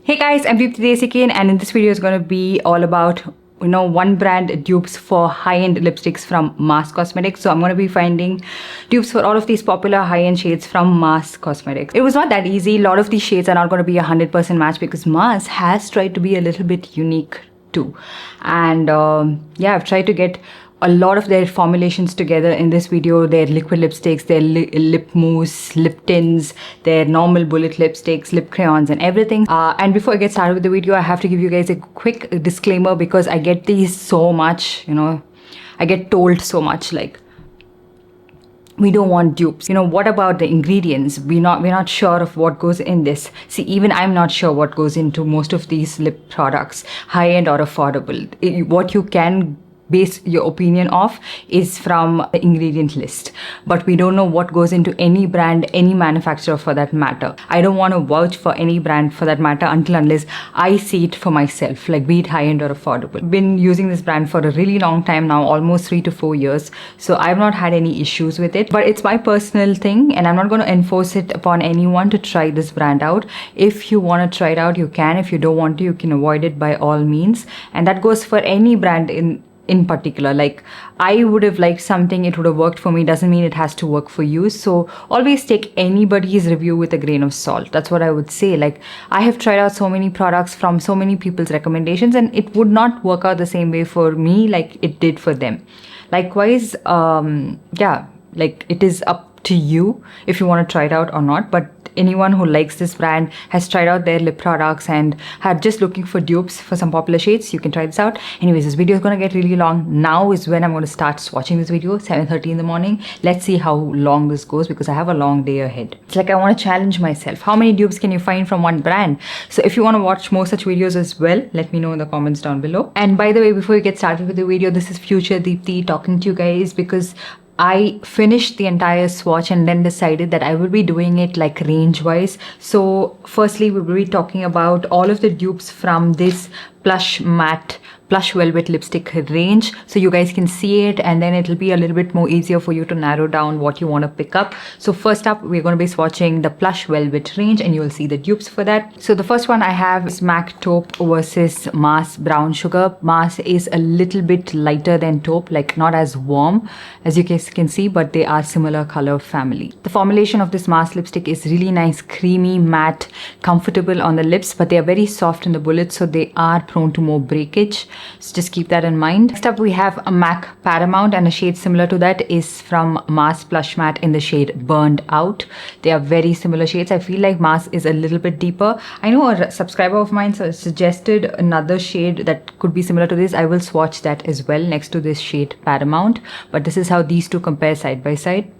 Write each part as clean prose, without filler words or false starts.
Hey guys, I'm Deepthi Desikan, and in this video is going to be all about one brand dupes for high-end lipsticks from Mass Cosmetics. So I'm going to be finding dupes for all of these popular high-end shades from Mass Cosmetics. It was not that easy. A lot of these shades are not going to be a 100% match because Mass has tried to be a little bit unique too. And yeah, I've tried to get a lot of their formulations together in this video. Their liquid lipsticks, their lip mousse, lip tints, their normal bullet lipsticks, lip crayons and everything. And before I get started with the video, I have to give you guys a quick disclaimer because I get these so much, I get told so much like, we don't want dupes. What about the ingredients? We're not sure of what goes in this. See, even I'm not sure what goes into most of these lip products, high-end or affordable. What you can base your opinion off is from the ingredient list, but we don't know what goes into any brand, any manufacturer for that matter. I don't want to vouch for any brand for that matter unless I see it for myself, like be it high-end or affordable. Been using this brand for a really long time now, almost 3 to 4 years, so I've not had any issues with it, but it's my personal thing and I'm not going to enforce it upon anyone to try this brand out. If you want to try it out, you can. If you don't want to, you can avoid it by all means, and that goes for any brand in particular. Like, I would have liked something, it would have worked for me, doesn't mean it has to work for you. So always take anybody's review with a grain of salt. That's what I would say. Like, I have tried out so many products from so many people's recommendations and it would not work out the same way for me like it did for them. Likewise, yeah, like it is up to you if you want to try it out or not, but anyone who likes this brand, has tried out their lip products and are just looking for dupes for some popular shades, you can try this out. Anyways, this video is going to get really long. Now is when I'm going to start watching this video, 7:30 in the morning. Let's see how long this goes because I have a long day ahead. It's like I want to challenge myself. How many dupes can you find from one brand? So if you want to watch more such videos as well, let me know in the comments down below. And by the way, before you get started with the video, this is future Deepthi talking to you guys because I finished the entire swatch and then decided that I will be doing it like range wise. So firstly, we will be talking about all of the dupes from this Plush matte Plush velvet lipstick range, so you guys can see it, and then it'll be a little bit more easier for you to narrow down what you want to pick up. So first up, we're going to be swatching the Plush velvet range and you will see the dupes for that. So the first one I have is MAC Taupe versus Mass Brown Sugar. Mass is a little bit lighter than Taupe, like not as warm as you guys can see, but they are similar color family. The formulation of this Mass lipstick is really nice, creamy, matte, comfortable on the lips, but they are very soft in the bullets, so they are prone to more breakage. So just keep that in mind. Next up, we have a MAC Paramount, and a shade similar to that is from Mass Plush Matte in the shade Burned Out. They are very similar shades. I feel like Mass is a little bit deeper. I know a subscriber of mine suggested another shade that could be similar to this. I will swatch that as well next to this shade Paramount. But this is how these two compare side by side.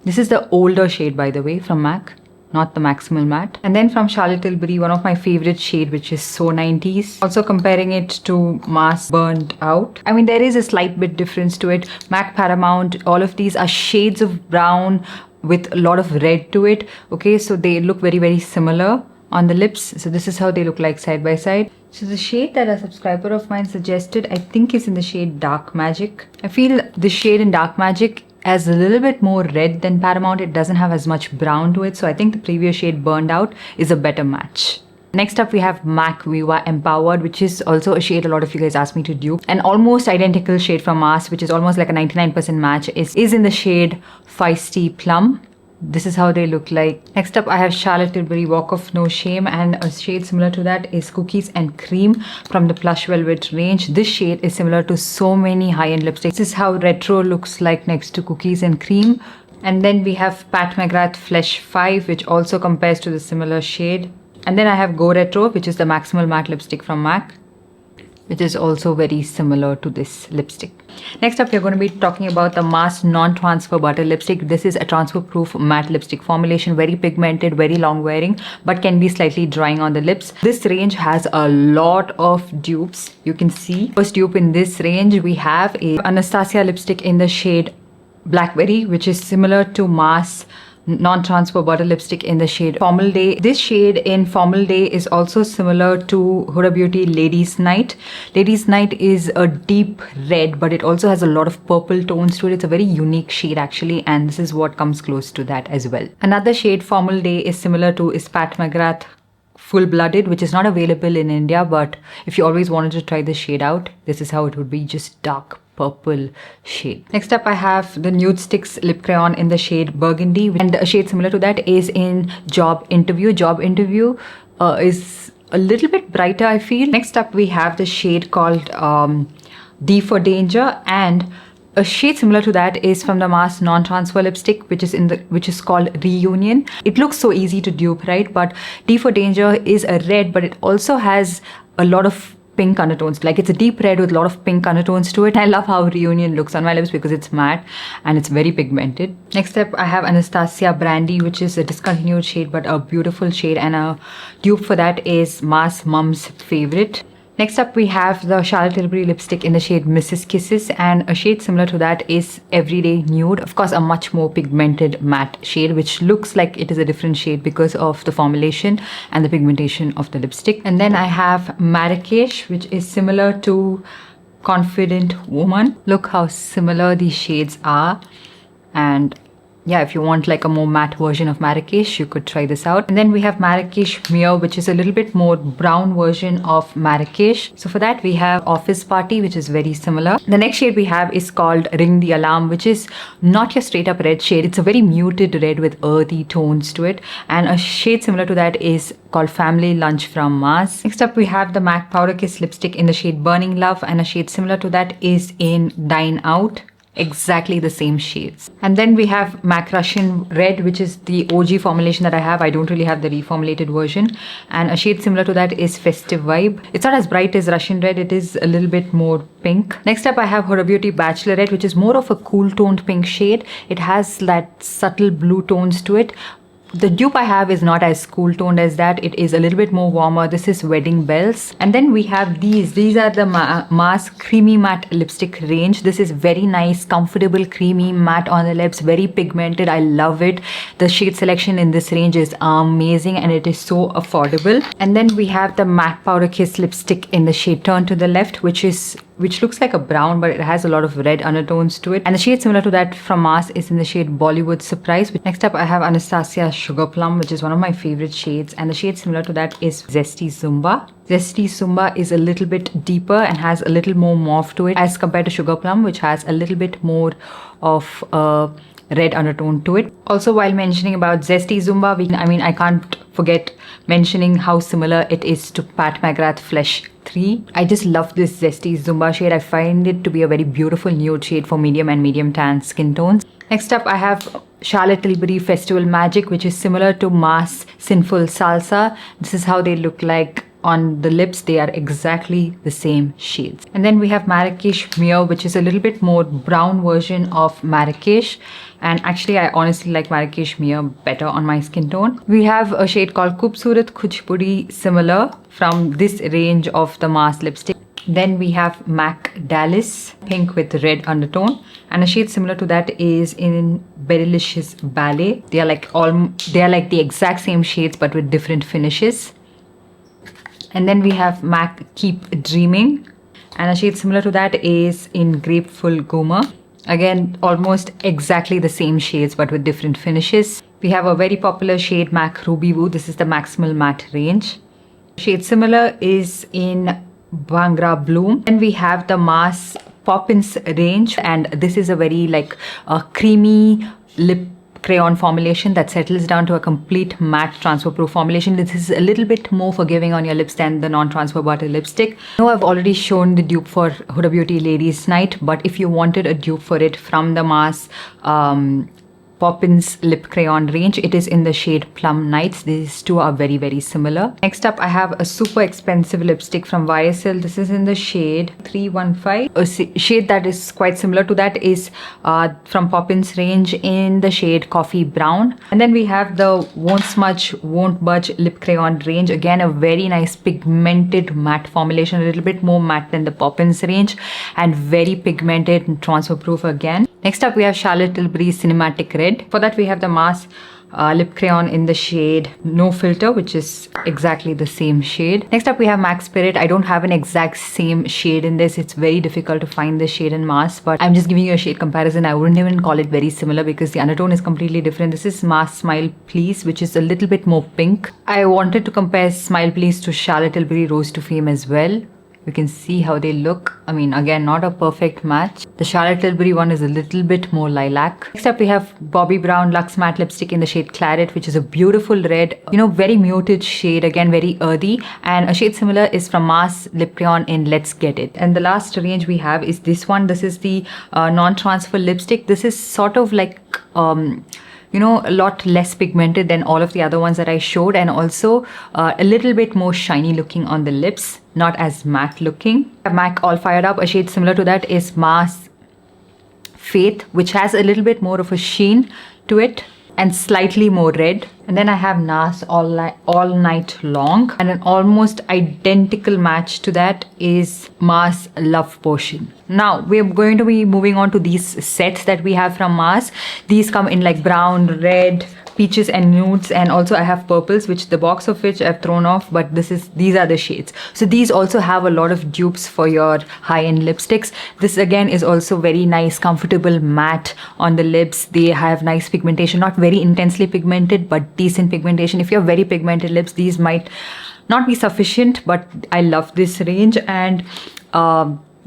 This is the older shade, by the way, from MAC, not the Maximal Matte. And then from Charlotte Tilbury, one of my favorite shade, which is so 90s. Also comparing it to Mass Burned Out. I mean, there is a slight bit difference to it. MAC Paramount, all of these are shades of brown with a lot of red to it. Okay, so they look very, very similar on the lips. So this is how they look like side by side. So the shade that a subscriber of mine suggested, I think is in the shade Dark Magic. I feel the shade in Dark Magic has a little bit more red than Paramount. It doesn't have as much brown to it, so I think the previous shade Burned Out is a better match. Next up, we have MAC Viva Empowered, which is also a shade a lot of you guys asked me to dupe. An almost identical shade from Mass, which is almost like a 99% match, is in the shade Feisty Plum. This is how they look like. Next up, I have Charlotte Tilbury Walk of No Shame, and a shade similar to that is Cookies and Cream from the Plush Velvet range. This shade is similar to so many high-end lipsticks. This is how retro looks like next to Cookies and Cream. And then we have Pat McGrath Flesh 5, which also compares to the similar shade. And then I have Go Retro, which is the Maximal Matte lipstick from MAC, which is also very similar to this lipstick. Next up, we're going to be talking about the Mass Non-Transfer Butter Lipstick. This is a transfer-proof matte lipstick formulation, very pigmented, very long-wearing, but can be slightly drying on the lips. This range has a lot of dupes. You can see. First dupe in this range, we have a Anastasia lipstick in the shade Blackberry, which is similar to Mass Non-Transfer Butter Lipstick in the shade Formal Day. This shade in Formal Day is also similar to Huda Beauty Ladies Night. Ladies Night is a deep red, but it also has a lot of purple tones to it. It's a very unique shade actually, and this is what comes close to that as well. Another shade Formal Day is similar to is Pat McGrath full-blooded, which is not available in India, but if you always wanted to try this shade out, this is how it would be, just dark purple shade. Next up, I have the Nude Sticks lip crayon in the shade Burgundy, and a shade similar to that is in Job Interview. Job Interview is a little bit brighter, I feel. Next up, we have the shade called D for Danger, and a shade similar to that is from the Mars non-transfer lipstick, which is called Reunion. It looks so easy to dupe, right? But D for Danger is a red, but it also has a lot of pink undertones. Like, it's a deep red with a lot of pink undertones to it. I love how Reunion looks on my lips because it's matte and it's very pigmented. Next up, I have Anastasia Brandy, which is a discontinued shade but a beautiful shade, and a dupe for that is Mars Mom's Favorite. Next up, we have the Charlotte Tilbury lipstick in the shade Mrs. Kisses, and a shade similar to that is Everyday Nude. Of course, a much more pigmented matte shade, which looks like it is a different shade because of the formulation and the pigmentation of the lipstick. And then I have Marrakesh, which is similar to Confident Woman. Look how similar these shades are. And yeah, if you want like a more matte version of Marrakesh, you could try this out. And then we have Marrakesh Mere, which is a little bit more brown version of Marrakesh. So for that, we have Office Party, which is very similar. The next shade we have is called Ring the Alarm, which is not your straight up red shade. It's a very muted red with earthy tones to it. And a shade similar to that is called Family Lunch from Mars. Next up, we have the MAC Powder Kiss lipstick in the shade Burning Love, and a shade similar to that is in Dine Out. Exactly the same shades. And then we have MAC Russian Red, which is the OG formulation that I have. I don't really have the reformulated version. And a shade similar to that is Festive Vibe. It's not as bright as Russian Red. It is a little bit more pink. Next up, I have Huda Beauty Bachelorette, which is more of a cool toned pink shade. It has that subtle blue tones to it. The dupe I have is not as cool toned as that. It is a little bit more warmer. This is Wedding Bells. And then we have these. These are the Mars Creamy Matte Lipstick range. This is very nice, comfortable, creamy matte on the lips. Very pigmented. I love it. The shade selection in this range is amazing and it is so affordable. And then we have the MAC Powder Kiss lipstick in the shade Turn to the Left, which looks like a brown, but it has a lot of red undertones to it. And the shade similar to that from Mars is in the shade Bollywood Surprise. Next up, I have Anastasia Sugar Plum, which is one of my favorite shades. And the shade similar to that is Zesty Zumba. Zesty Zumba is a little bit deeper and has a little more mauve to it as compared to Sugar Plum, which has a little bit more of a red undertone to it. Also, while mentioning about Zesty Zumba, I can't forget mentioning how similar it is to Pat McGrath Flesh 3. I just love this Zesty Zumba shade. I find it to be a very beautiful nude shade for medium and medium tan skin tones. Next up, I have Charlotte Tilbury Festival Magic, which is similar to Mars Sinful Salsa. This is how they look like on the lips. They are exactly the same shades. And then we have Marrakesh Mere, which is a little bit more brown version of Marrakesh. And actually, I honestly like Marrakesh Mere better on my skin tone. We have a shade called Khoobsurat Khujpuri, similar from this range of the Mars lipstick. Then we have MAC Dallas, pink with red undertone. And a shade similar to that is in Berylicious Ballet. They are like the exact same shades but with different finishes. And then we have MAC Keep Dreaming, and a shade similar to that is in Grapeful Goma. Again, almost exactly the same shades but with different finishes. We have a very popular shade MAC Ruby Woo. This is the Maximal Matte range. Shade similar is in Bhangra Bloom. Then we have the Mars Poppins range, and this is a very creamy lip crayon formulation that settles down to a complete matte transfer proof formulation. This is a little bit more forgiving on your lips than the non-transfer butter lipstick. I know I've already shown the dupe for Huda Beauty Ladies Night, but if you wanted a dupe for it from the Mars Poppins lip crayon range, it is in the shade Plum Nights. These two are very, very similar. Next up, I have a super expensive lipstick from YSL. This is in the shade 315. A shade that is quite similar to that is from Poppins range in the shade Coffee Brown. And then we have the Won't Smudge, Won't Budge lip crayon range. Again, a very nice pigmented matte formulation, a little bit more matte than the Poppins range, and very pigmented and transfer proof again. Next up, we have Charlotte Tilbury Cinematic Red. For that, we have the Mars lip crayon in the shade No Filter, which is exactly the same shade. Next up we have MAC Spirit. I don't have an exact same shade in this. It's very difficult to find this shade in Mars, but I'm just giving you a shade comparison. I wouldn't even call it very similar because the undertone is completely different. This is Mars Smile Please, which is a little bit more pink. I wanted to compare Smile Please to Charlotte Tilbury Rose to Fame as well. You can see how they look. I mean, again, not a perfect match. The Charlotte Tilbury one is a little bit more lilac. Next up, we have Bobbi Brown Luxe Matte Lipstick in the shade Claret, which is a beautiful red, very muted shade, again, very earthy. And a shade similar is from Mars Lip Crayon in Let's Get It. And the last range we have is this one. This is the non-transfer lipstick. This is sort of like a lot less pigmented than all of the other ones that I showed, and also a little bit more shiny looking on the lips, not as matte looking. MAC All Fired Up, a shade similar to that is Mars Faith, which has a little bit more of a sheen to it and slightly more red. And then I have NARS All Night Long, and an almost identical match to that is Mars Love Potion. Now we are going to be moving on to these sets that we have from Mars. These come in like brown, red, peaches and nudes, and also I have purples, which the box of which I've thrown off, but these are the shades. So these also have a lot of dupes for your high-end lipsticks. This again is also very nice, comfortable matte on the lips. They have nice pigmentation, not very intensely pigmented, but decent pigmentation. If you have very pigmented lips, these might not be sufficient, but I love this range. And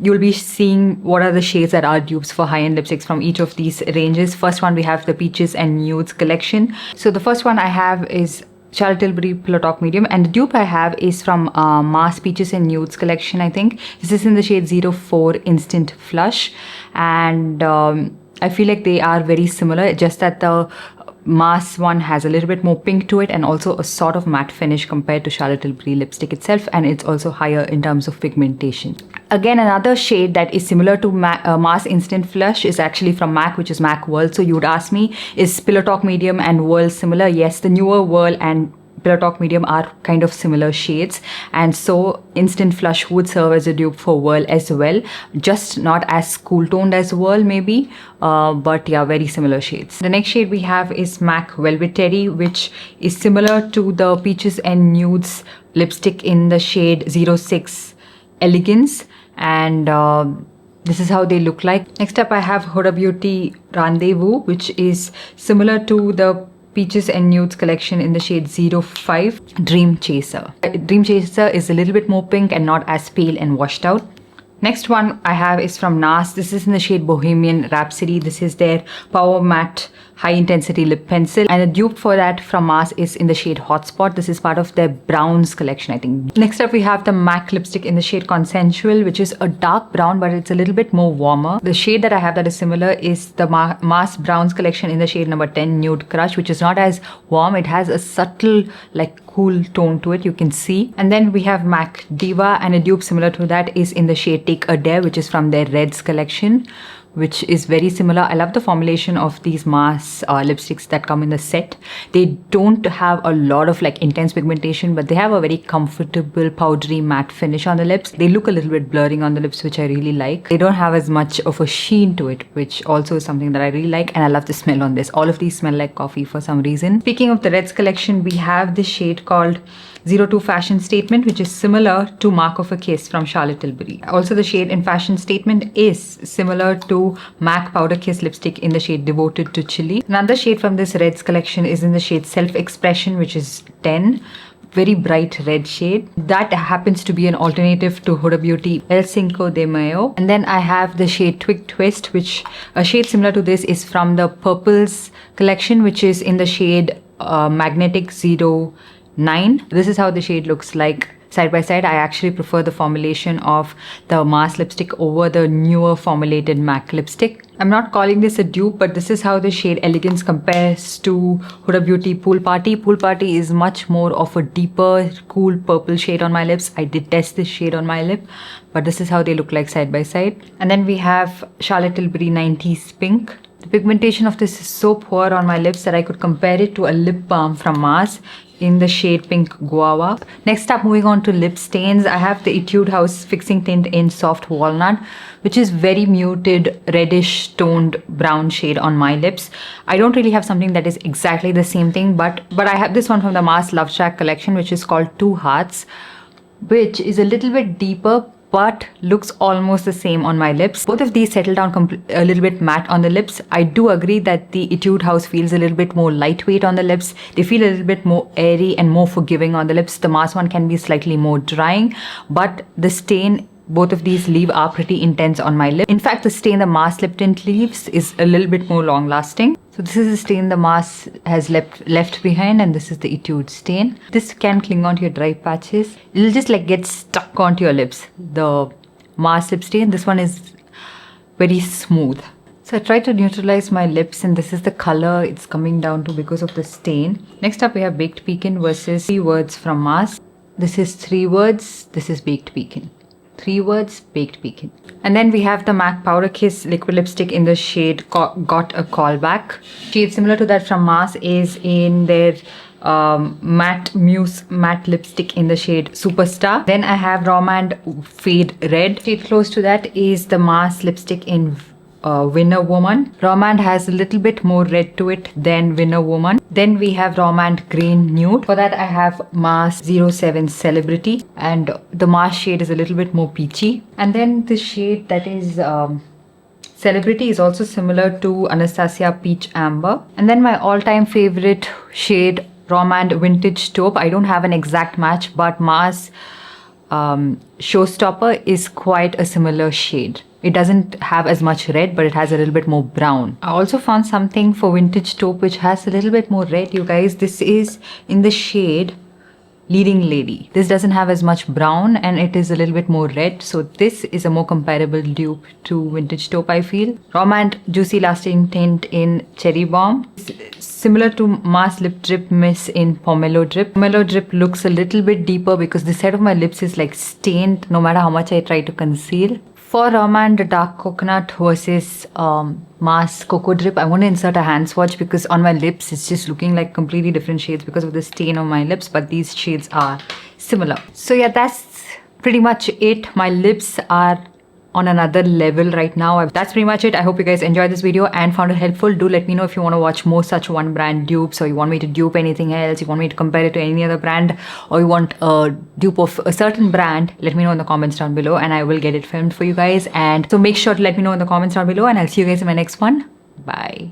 you'll be seeing what are the shades that are dupes for high-end lipsticks from each of these ranges. First one, we have the Peaches and Nudes collection. So the first one I have is Charlotte Tilbury Pillow Talk Medium, and the dupe I have is from Mars Peaches and Nudes collection, I think. This is in the shade 04 Instant Flush, and I feel like they are very similar, just that the Mars one has a little bit more pink to it and also a sort of matte finish compared to Charlotte Tilbury lipstick itself, and it's also higher in terms of pigmentation. Again, another shade that is similar to Mars Instant Flush is actually from MAC, which is MAC Whirl. So you would ask me, is Pillow Talk Medium and Whirl similar? Yes, the newer Whirl and Pillow Talk Medium are kind of similar shades, and so Instant Flush would serve as a dupe for Whirl as well, just not as cool toned as Whirl maybe, but yeah, very similar shades. The next shade we have is MAC Velvet Terry, which is similar to the Peaches and Nudes lipstick in the shade 06 Elegance, and this is how they look like. Next up I have Huda Beauty Rendezvous, which is similar to the Peaches and Nudes collection in the shade 05 Dream Chaser. Dream Chaser is a little bit more pink and not as pale and washed out. Next one I have is from NARS. This is in the shade Bohemian Rhapsody. This is their Power Matte High Intensity Lip Pencil, and the dupe for that from NARS is in the shade Hotspot. This is part of their Browns collection, I think. Next up we have the MAC lipstick in the shade Consensual, which is a dark brown, but it's a little bit more warmer. The shade that I have that is similar is the Mars Browns collection in the shade number 10 Nude Crush, which is not as warm. It has a subtle like cool tone to it, you can see. And then we have MAC Diva, and a dupe similar to that is in the shade Take a Dare, which is from their Reds collection, which is very similar. I love the formulation of these Mars lipsticks that come in the set. They don't have a lot of like intense pigmentation, but they have a very comfortable powdery matte finish on the lips. They look a little bit blurring on the lips, which I really like. They don't have as much of a sheen to it, which also is something that I really like, and I love the smell on this. All of these smell like coffee for some reason. Speaking of the Reds collection, we have this shade called 02 Fashion Statement, which is similar to Mark of a Kiss from Charlotte Tilbury. Also, the shade in Fashion Statement is similar to MAC Powder Kiss lipstick in the shade Devoted to Chili. Another shade from this Reds collection is in the shade Self Expression, which is 10. Very bright red shade. That happens to be an alternative to Huda Beauty El Cinco de Mayo. And then I have the shade Twig Twist, which a shade similar to this is from the Purples collection, which is in the shade Magnetic 09. This is how the shade looks like side by side. I actually prefer the formulation of the Mars lipstick over the newer formulated MAC lipstick. I'm not calling this a dupe, but this is how the shade Elegance compares to Huda Beauty Pool Party. Pool Party is much more of a deeper, cool purple shade on my lips. I detest this shade on my lip, but this is how they look like side by side. And then we have Charlotte Tilbury 90s Pink. The pigmentation of this is so poor on my lips that I could compare it to a lip balm from Mars. in the shade Pink Guava. Next up, moving on to lip stains, I have the Etude House Fixing Tint in Soft Walnut, which is very muted reddish toned brown shade on my lips. I don't really have something that is exactly the same thing, but I have this one from the Mars Love Shack collection, which is called Two Hearts, which is a little bit deeper but looks almost the same on my lips. Both of these settle down a little bit matte on the lips. I do agree that the Etude House feels a little bit more lightweight on the lips. They feel a little bit more airy and more forgiving on the lips. The Mars one can be slightly more drying, but the stain both of these leave are pretty intense on my lip. In fact, the stain the Mars lip tint leaves is a little bit more long lasting. So this is the stain the Mars has left behind, and this is the Etude stain. This can cling onto your dry patches. It'll just like get stuck onto your lips. The Mars lip stain, this one is very smooth. So I tried to neutralize my lips, and this is the color it's coming down to because of the stain. Next up, we have Baked Pecan versus 3 Words from Mars. This is 3 Words, this is Baked Pecan. 3 Words, Baked Pecan. And then we have the MAC Powder Kiss liquid lipstick in the shade Got a Callback. Shade similar to that from Mars is in their matte mousse matte lipstick in the shade Superstar. Then I have Romand Fade Red. Shade close to that is the Mars lipstick in Winner Woman. Romand has a little bit more red to it than Winner Woman. Then we have Romand Green Nude. For that I have Mars 07 Celebrity, and the Mars shade is a little bit more peachy. And then the shade that is Celebrity is also similar to Anastasia Peach Amber. And then my all-time favorite shade, Romand Vintage Taupe. I don't have an exact match, but Mars Showstopper is quite a similar shade. It doesn't have as much red, but it has a little bit more brown. I also found something for Vintage Taupe which has a little bit more red, you guys. This is in the shade Leading Lady. This doesn't have as much brown and it is a little bit more red. So this is a more comparable dupe to Vintage Taupe, I feel. Romand Juicy Lasting Tint in Cherry Bomb. Similar to Mars Lip Drip Miss in Pomelo Drip. Pomelo Drip looks a little bit deeper because the side of my lips is like stained no matter how much I try to conceal. For Romand Dark Coconut versus Mars Cocoa Drip, I want to insert a hand swatch because on my lips it's just looking like completely different shades because of the stain on my lips, but these shades are similar. So yeah, that's pretty much it. My lips are on another level right now. That's pretty much it. I hope you guys enjoyed this video and found it helpful. Do let me know if you want to watch more such one brand dupes, or you want me to dupe anything else, you want me to compare it to any other brand, or you want a dupe of a certain brand. Let me know in the comments down below and I will get it filmed for you guys. And so make sure to let me know in the comments down below, and I'll see you guys in my next one. Bye.